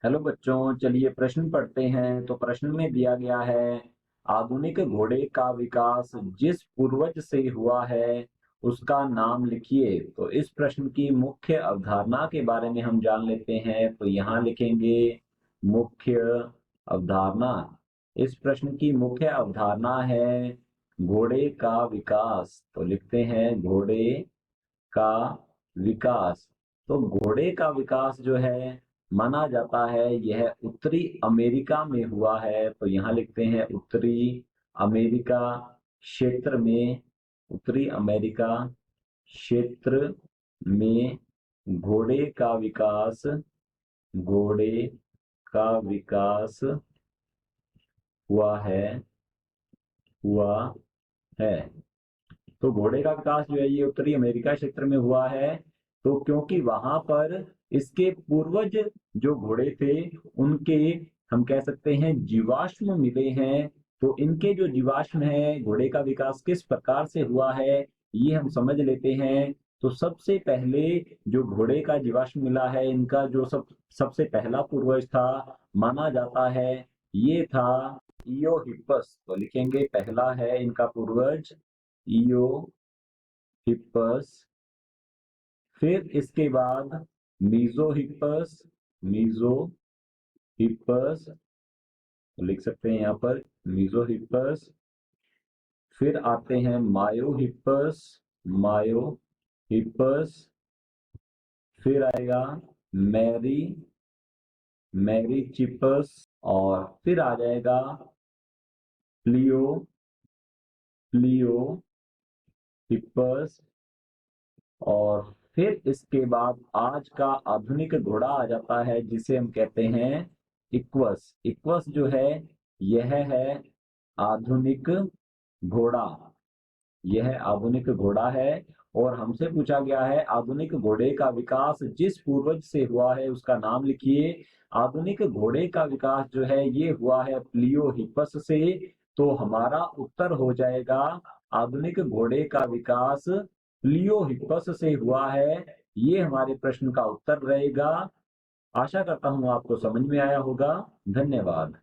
Hello बच्चों, चलिए प्रश्न पढ़ते हैं। तो प्रश्न में दिया गया है, आधुनिक घोड़े का विकास जिस पूर्वज से हुआ है उसका नाम लिखिए। तो इस प्रश्न की मुख्य अवधारणा के बारे में हम जान लेते हैं। तो यहाँ लिखेंगे मुख्य अवधारणा। इस प्रश्न की मुख्य अवधारणा है घोड़े का विकास। तो लिखते हैं घोड़े का विकास। तो घोड़े का विकास जो है माना जाता है यह उत्तरी अमेरिका में हुआ है। तो यहाँ लिखते हैं उत्तरी अमेरिका क्षेत्र में। उत्तरी अमेरिका क्षेत्र में घोड़े का विकास, घोड़े का विकास हुआ है, हुआ है। तो घोड़े का विकास जो है ये उत्तरी अमेरिका क्षेत्र में हुआ है। तो क्योंकि वहां पर इसके पूर्वज जो घोड़े थे उनके, हम कह सकते हैं, जीवाश्म मिले हैं। तो इनके जो जीवाश्म है, घोड़े का विकास किस प्रकार से हुआ है ये हम समझ लेते हैं। तो सबसे पहले जो घोड़े का जीवाश्म मिला है, इनका जो सबसे पहला पूर्वज था माना जाता है ये था इयोहिपस। तो लिखेंगे पहला है इनका पूर्वज इयो हिप्पस। फिर इसके बाद मीजो हिप्पस, मीजो हिप्पस लिख सकते हैं यहाँ पर मीजो हिप्पस। फिर आते हैं मायो हिप्पस, मायो हिप्पस। फिर आएगा मैरी, मैरी चिपस। और फिर आ जाएगा प्लियो, प्लियो हिप्पस। और फिर इसके बाद आज का आधुनिक घोड़ा आ जाता है जिसे हम कहते हैं इक्वस। इक्वस जो है यह है आधुनिक घोड़ा, यह आधुनिक घोड़ा है। और हमसे पूछा गया है आधुनिक घोड़े का विकास जिस पूर्वज से हुआ है उसका नाम लिखिए। आधुनिक घोड़े का विकास जो है ये हुआ है प्लियो हिप्पस से। तो हमारा उत्तर हो जाएगा आधुनिक घोड़े का विकास प्लियो हिप्पस से हुआ है। ये हमारे प्रश्न का उत्तर रहेगा। आशा करता हूं आपको समझ में आया होगा। धन्यवाद।